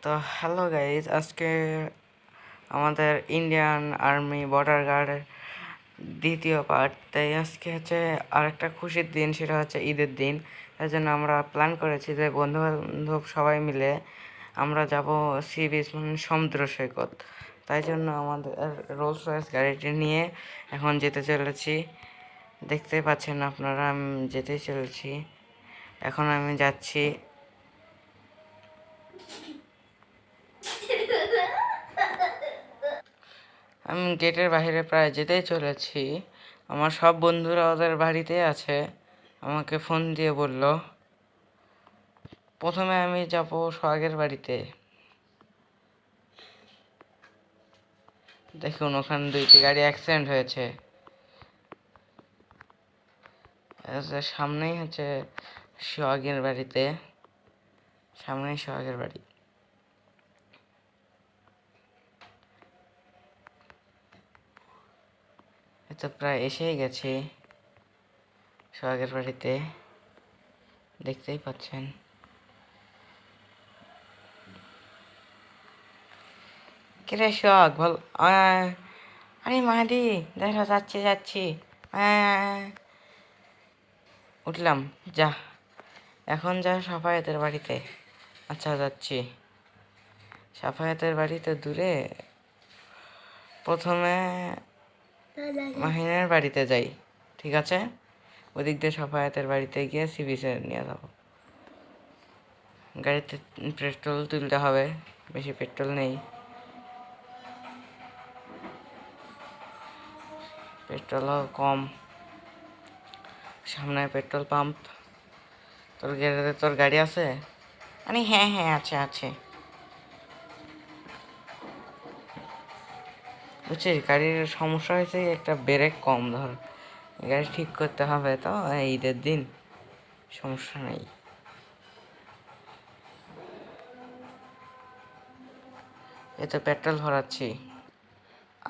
তো hello guys, আজকে আমাদের ইন্ডিয়ান আর্মি বর্ডার গার্ডের দ্বিতীয় পার্ট। তাই আজকে হচ্ছে আরেকটা খুশির দিন, সেটা হচ্ছে ঈদের দিন। তাই জন্য আমরা প্ল্যান করেছি যে বন্ধু বান্ধব সবাই মিলে আমরা যাব সি বিচ, মানে সমুদ্র সৈকত। তাই জন্য আমাদের রোলস রয়েস গাড়িটি নিয়ে এখন যেতে চলেছি। দেখতেই পাচ্ছেন আপনারা, আমি যেতেই চলেছি। এখন আমি যাচ্ছি। আমি গেটের বাইরে প্রায় যেতেই চলেছি। আমার সব বন্ধুরা ওদের বাড়িতে আছে, আমাকে ফোন দিয়ে বলল। প্রথমে আমি যাব সোহাগের বাড়িতে। দেখুন, ওখানে দুইটি গাড়ি অ্যাক্সিডেন্ট হয়েছে। সামনেই হচ্ছে সোহাগের বাড়িতে, সামনেই সোহাগের বাড়ি। তো প্রায় এসেই গেছি সোহাগের বাড়িতে, দেখতেই পাচ্ছেন। কিরে সোহাগ, বল। আরে মাহাদি, দেখা যাচ্ছি যাচ্ছি। উঠলাম, যা এখন যা সাফায়েতের বাড়িতে। আচ্ছা, যাচ্ছি। সাফায়েতের বাড়িতে দূরে, প্রথমে মাহিনের বাড়িতে যাই, ঠিক আছে? ওদিক দিয়ে সাফায়েতের বাড়িতে গিয়ে সি বিচে নিয়ে যাব। গাড়িতে পেট্রোল তুলতে হবে, বেশি পেট্রোল নেই, পেট্রোলও কম। সামনে পেট্রোল পাম্প। তোর গাড়ি আছে? আরে হ্যাঁ হ্যাঁ, আছে আছে। বুঝছিস, গাড়ির সমস্যা হয়েছে, একটা ব্রেক কম। ধর, গাড়ি ঠিক করতে হবে তো ঈদের দিন, সমস্যা নেই। এই তো পেট্রোল ভরাচ্ছি।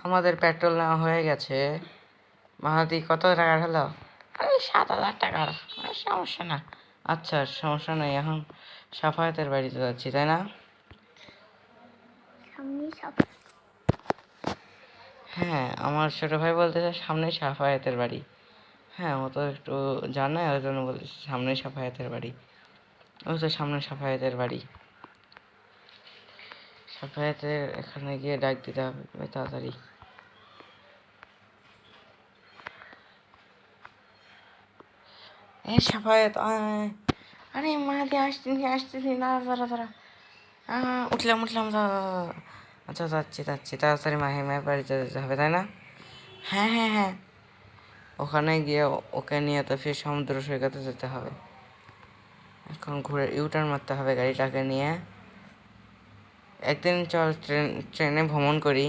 আমাদের পেট্রোল নেওয়া হয়ে গেছে। মাহাদি, কত টাকার হলো? আরে 7,000 টাকার, সমস্যা না। আচ্ছা, সমস্যা নেই। এখন সাফায়েতের বাড়িতে যাচ্ছি, তাই না? হ্যাঁ, আমার ছোট ভাই বলতেছে সামনে সাফায়েতের বাড়ি। হ্যাঁ, ও তো একটু জানে, ওই জন্য বলতেছে সামনে সাফায়েতের বাড়ি। ওই তো সামনে সাফায়েতের বাড়ি। সাফায়েতের এখানে গিয়ে ডাক দিতে হবে তাড়াতাড়ি। সাফায়েত, আরে মাহাদি, আসতেছি আসতেছি, দাঁড়া দাঁড়া দাঁড়া। উঠলাম উঠলাম, আচ্ছা, যাচ্ছি যাচ্ছি, তাড়াতাড়ি মাহিমের বাড়িতে যেতে হবে, তাই না? হ্যাঁ হ্যাঁ হ্যাঁ, ওখানে গিয়ে ওকে নিয়ে তো ফির সমুদ্র সৈকতে যেতে হবে। এখন ঘুরে ইউটার্ন মারতে হবে গাড়িটাকে নিয়ে। একদিন চল ট্রেনে ভ্রমণ করি।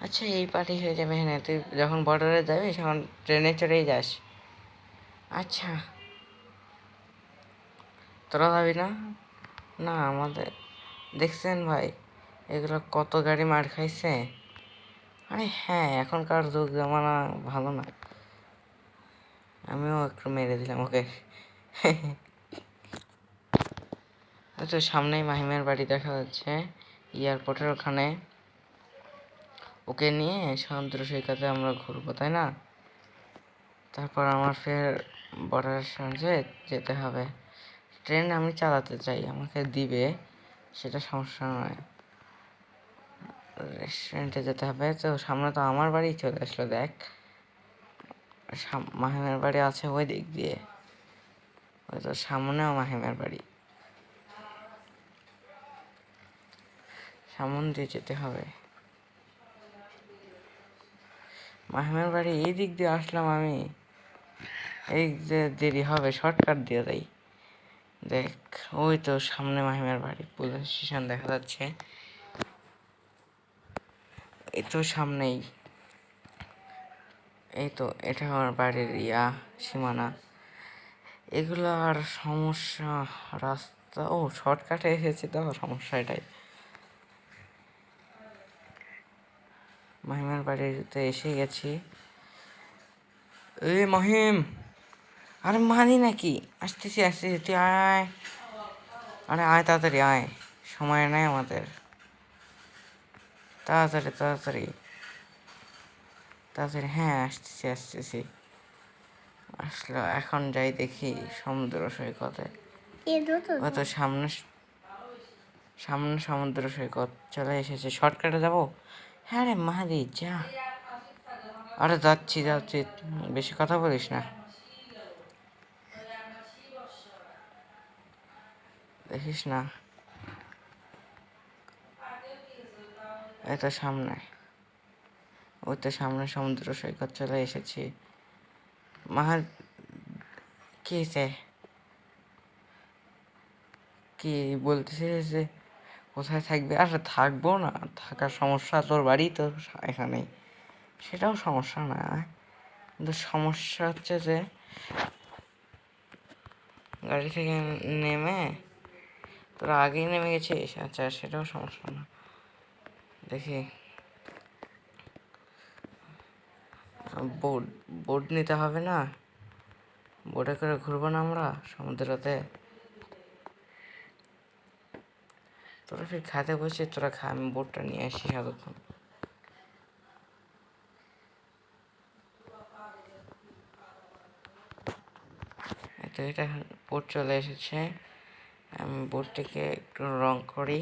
আচ্ছা, এই পার্টি হয়ে যাবে। হ্যাঁ, তুই যখন বর্ডারে যাবি তখন ট্রেনে চড়েই যাস। আচ্ছা, তোরা যাবি না? না, আমাদের দেখছেন ভাই, এগুলো কত গাড়ি মার খাইছে। আরে হ্যাঁ, এখনকার যুগ জামানা ভালো না। আমিও একটু মেরে দিলাম ওকে। তো সামনেই মাহিমের বাড়ি দেখা যাচ্ছে, এয়ারপোর্টের ওখানে। ওকে নিয়ে সমুদ্র সৈকতে আমরা ঘুরবো, তাই না? তারপর আমার ফের বর্ডারের সঙ্গে যেতে হবে। ট্রেন আমি চালাতে চাই, আমাকে দিবে, সেটা সমস্যা নয়। রেস্টুরেন্টে যেতে হবে। তো সামনে তো আমার বাড়ি চলে আসলো, দেখ। মাহিমের বাড়ি আছে ওই দিক দিয়ে, ওই তো সামনেও মাহিমের বাড়ি, সামন দিয়ে যেতে হবে। মাহিমের বাড়ি এই দিক দিয়ে আসলাম আমি, এই যে দেরি হবে, শর্টকাট দিয়ে যাই। দেখ, ওই তো সামনে মাহিমের বাড়ি, পুলিশ স্টেশন দেখা যাচ্ছে, এই তো সামনেই। এই তো, এটা আমার বাড়ির সীমানা। এগুলো আর সমস্যা, রাস্তা শর্টকাটে এসেছি তো, সমস্যা এটাই। মাহিমের বাড়িতে এসে গেছি। এই মহিম, আরে মানি নাকি? আসতেছি আসতেছি, তুই আয়। আরে আয়, তাড়াতাড়ি আয়, সময় নাই আমাদের। তাড়াতাড়ি তাড়াতাড়ি তাড়াতাড়ি, হ্যাঁ আসতেছি আসতেছি। আসলো, এখন যাই দেখি সমুদ্র সৈকতে। ও তো সামনে সামনে সমুদ্র সৈকত চলে এসেছে। শর্টকাটে যাবো? হ্যাঁ রে মাহাদি যা। আরে যাচ্ছি যাচ্ছি, বেশি কথা বলিস না। দেখিস না, এই তো সামনে, ওই তো সামনে সমুদ্র সৈকত চলে এসেছি। মাহাদ, কি হয়েছে? কি বলতেছিস যে কোথায় থাকবে? আর থাকবো না, থাকার সমস্যা তোর বাড়ি তোর এখানেই, সেটাও সমস্যা না। কিন্তু সমস্যা হচ্ছে যে গাড়ি থেকে নেমে তোরা আগেই নেমে গেছিস। আচ্ছা, সেটাও সমস্যা না। দেখি বোট, বোট নিতে হবে না? বোটে করে ঘুরবো না আমরা সমুদ্রতে? তোরা ফির খাতে বসে তোরা খা, আমি বোটটা নিয়ে আসি সারাক্ষণ। তো এটা বোট চলে এসেছে, আমি বোটটিকে একটু রং করি।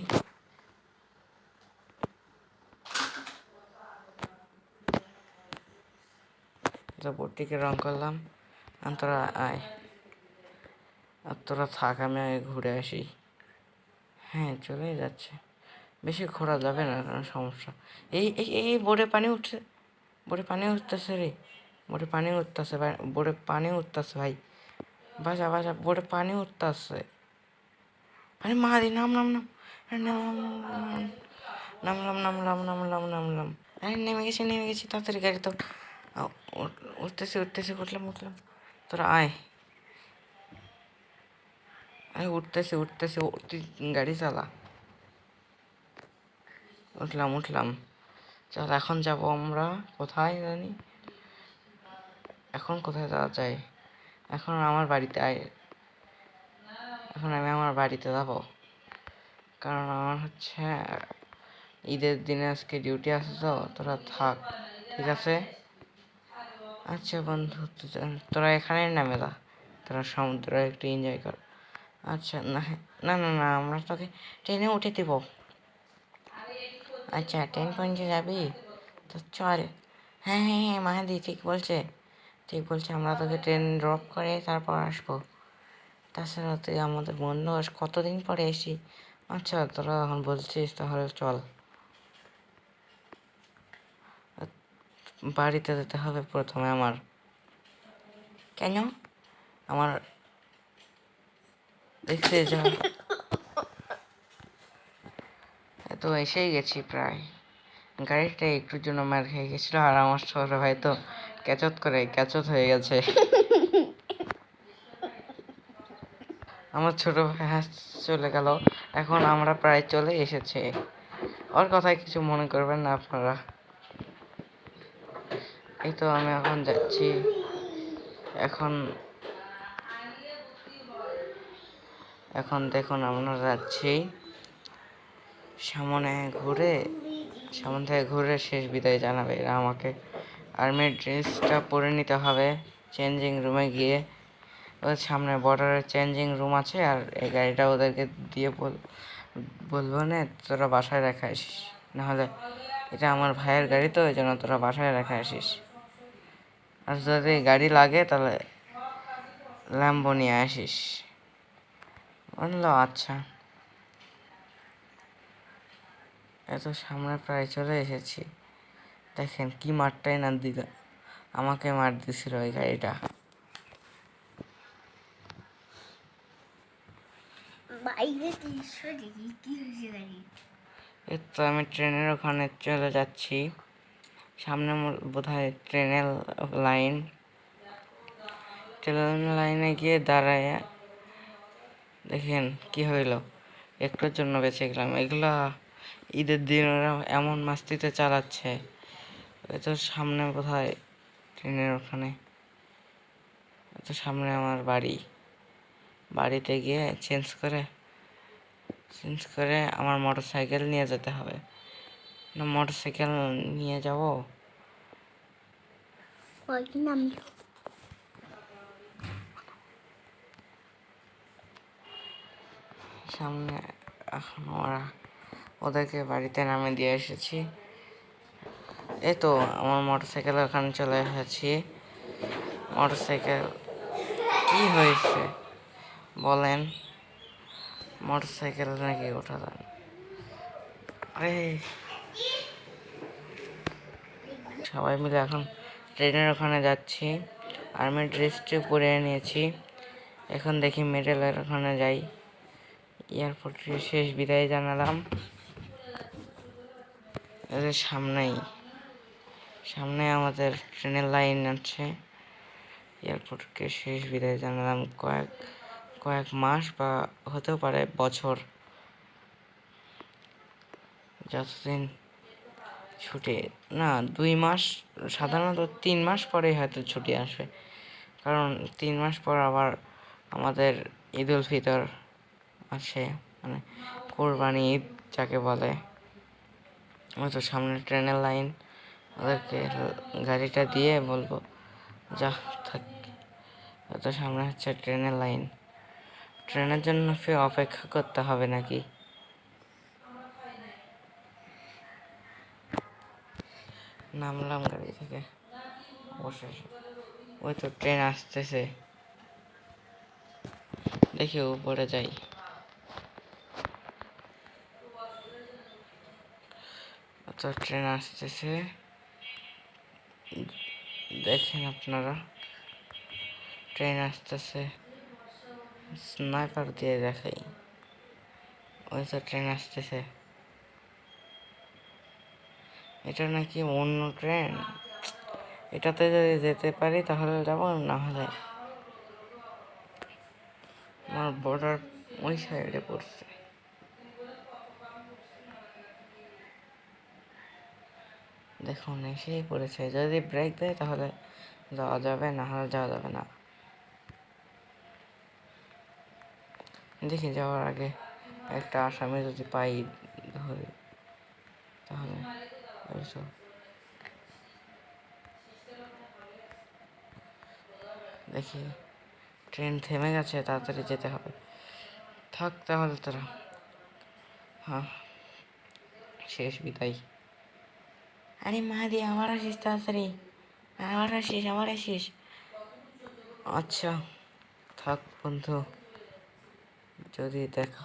তো বোটটিকে রং করলাম। আর তোরা আয়, আর তোরা থাক, আমি আগে ঘুরে আসি। হ্যাঁ চলেই যাচ্ছে, বেশি ঘোরা যাবে না, কারণ সমস্যা। এই এই এই বোটে পানি উঠছে, বোটে পানি উঠতেছে রে, বোটে পানি উঠতেছে ভাই, বোটে পানি উঠতেছে ভাই, বাজা বাজা, বোটে পানি উঠতেছে। আরে মারি, নাম নাম নাম, আরে নামলাম নামলাম নামলাম নামলাম। আরে নেমে গেছি, তাড়াতাড়ি গাড়ি তো উঠতেছি উঠতেছি, উঠলাম উঠলাম। তোরা আয়, আরে উঠতেছি উঠতেছি, তুই গাড়ি চালা। উঠলাম উঠলাম, চল এখন যাবো আমরা কোথায় জানি। এখন কোথায় যাওয়া যায়? এখন আমার বাড়িতে আয়, এখন আমি আমার বাড়িতে যাবো, কারণ আমার হচ্ছে ঈদের দিনে আজকে ডিউটি আছে। তো তোরা থাক, ঠিক আছে? আচ্ছা বন্ধু, তোরা এখানেই নামে যা, তোরা সমুদ্র একটু এনজয় কর। আচ্ছা, না না না না, আমরা তোকে ট্রেনে উঠে দেব। আচ্ছা, ট্রেন পয়েন্টে যাবি তো চল। হ্যাঁ হ্যাঁ হ্যাঁ, মাহাদি ঠিক বলছে, ঠিক বলছে, আমরা তোকে ট্রেন ড্রপ করে তারপর আসবো। তাছাড়া তুই আমাদের বন্ধু, কতদিন পরে এসি। আচ্ছা তোরা এখন বলছিস, তাহলে চল। বাড়িতে যেতে হবে প্রথমে আমার। কেন? আমার দেখতে যা, তো এসেই গেছি প্রায়। গাড়িটা একটুর জন্য মার খেয়ে গেছিলো, আর আমার ছোট ভাই তো ক্যাচত হয়ে গেছে। আমার ছোট ভাই চলে গেল, এখন আমরা প্রায় চলে এসেছি। ওর কথায় কিছু মনে করবেন না আপনারা। এই তো আমি এখন যাচ্ছি, এখন এখন দেখুন আমরা যাচ্ছি সামনে ঘুরে, সামনে থেকে ঘুরে শেষ বিদায় জানাবে এরা আমাকে। আর্মির ড্রেসটা পরে নিতে হবে চেঞ্জিং রুমে গিয়ে। ওদের সামনে বর্ডারের চেঞ্জিং রুম আছে, আর এই গাড়িটা ওদেরকে দিয়ে বলবো না তোরা বাসায় রেখে আসিস, নাহলে এটা আমার ভাইয়ের গাড়ি, তো ওই জন্য তোরা বাসায় রেখে আসিস। আর যদি গাড়ি লাগে তাহলে ল্যাম্বো নিয়ে আসিস। বললো আচ্ছা। এত সামনে প্রায় চলে এসেছি, দেখেন কি মারটাই না দিল, আমাকে মার দিছিল ওই গাড়িটা। এই তো আমি ট্রেনের ওখানে চলে যাচ্ছি, সামনে বোধহয় ট্রেনের লাইন। ট্রেন লাইনে গিয়ে দাঁড়ায়, দেখেন কি হইল, একটুর জন্য বেঁচে গেলাম। এগুলা ঈদের দিন ওরা এমন মাস্তিতে চালাচ্ছে। ওই তো সামনে বোধহয় ট্রেনের ওখানে, তো সামনে আমার বাড়ি, বাড়িতে গিয়ে চেঞ্জ করে চেঞ্জ করে আমার মোটর সাইকেল নিয়ে যেতে হবে। না মোটর সাইকেল নিয়ে যাব। সামনে এখন ওদেরকে বাড়িতে নামে দিয়ে এসেছি। এই তো আমার মোটর সাইকেল ওখানে চলে এসেছি। মোটর সাইকেল কি হয়েছে বলেন? মোটর সাইকেল নাকি ওঠা যায় না? আরে সবাই মিলে এখন ট্রেনের ওখানে যাচ্ছি। আর্মি ড্রেসটি পরে নিয়েছি। এখন দেখি মেডেলের ওখানে যাই। এয়ারপোর্টের শেষ বিদায় জানালাম। এদের সামনে আমাদের ট্রেনের লাইন আছে। এয়ারপোর্টকে শেষ বিদায় জানালাম। কয়েক মাস বা হতেও পারে বছর, যতদিন ছুটি না 2 মাস, সাধারণত 3 মাস পরেই হয়তো ছুটি আসবে। কারণ 3 মাস পর আবার আমাদের ঈদ উল ফিতর আছে, মানে কোরবানি ঈদ যাকে বলে। হয়তো সামনে ট্রেনের লাইন, ওদেরকে গাড়িটা দিয়ে বলবো যা থাক। হয়তো সামনে হচ্ছে ট্রেনের লাইন। ট্রেনের জন্য ফের অপেক্ষা করতে হবে নাকি? নামলাম গাড়ি থেকে, বসে ওই তো ট্রেন আসতেছে। দেখি উপরে যাই। তো ট্রেন আসতেছে, দেখেন আপনারা, ট্রেন আসতেছে। স্নাইপার দিয়ে দেখাই, ওই তো ট্রেন আসতেছে। এটা নাকি অন্য ট্রেন। এটাতে যদি যেতে পারি তাহলে যাবো, না হলে আমার বর্ডার ওই সাইডে পড়ছে। দেখুন এসেই পড়েছে। যদি ব্রেক দেয় তাহলে যাওয়া যাবে, না হলে যাওয়া যাবে না। দেখি যাওয়ার আগে একটা আসামি যদি পাই ধরে, তাহলে দেখি ট্রেন থেমে গেছে, তাড়াতাড়ি যেতে হবে। থাক তাহলে তোরা, হ্যাঁ শেষ বিদায়। আরে মাহাদি আবার আসিস তাড়াতাড়ি, আবার আসিস। আচ্ছা থাক বন্ধু, যদি দেখা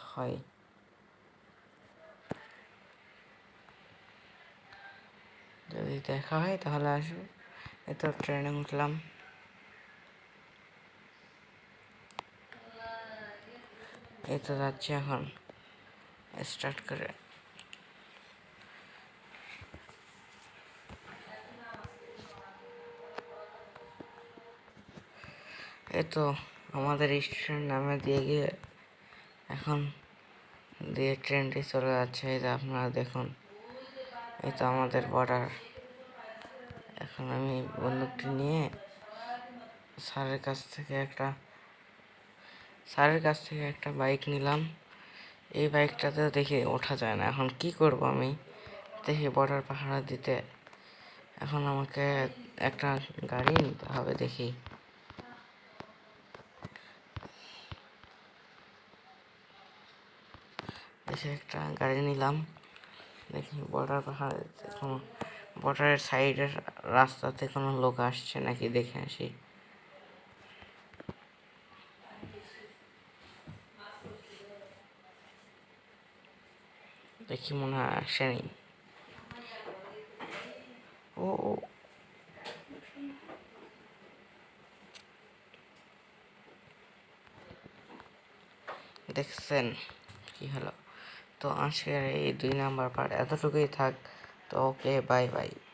হয় তাহলে আসবে। এই তো ট্রেনে উঠলাম। এই তো যাচ্ছি এখন, স্টার্ট করে। এই তো আমাদের স্টেশন নামে দিয়ে গিয়ে এখন দিয়ে ট্রেনটি চলে যাচ্ছে। এই যে আপনারা দেখুন, এই তো আমাদের বর্ডার। এখন আমি বন্দুকটি নিয়ে স্যারের কাছ থেকে একটা বাইক নিলাম। এই বাইকটাতে দেখি ওঠা যায় না। এখন কি করব আমি? দেখি বর্ডার পাহারা দিতে এখন আমাকে একটা গাড়ি নিতে হবে। দেখি একটা গাড়ি নিলাম। দেখি বর্ডার পাহাড়ে কোনো বর্ডারের সাইডের রাস্তাতে কোনো লোক আসছে নাকি দেখে আসি। দেখি মনে হয় আসেনি। ও দেখছেন কি হলো? তো আজকের এই 2 নাম্বার পার্ট এতটুকুই থাক। তো ওকে, বাই বাই।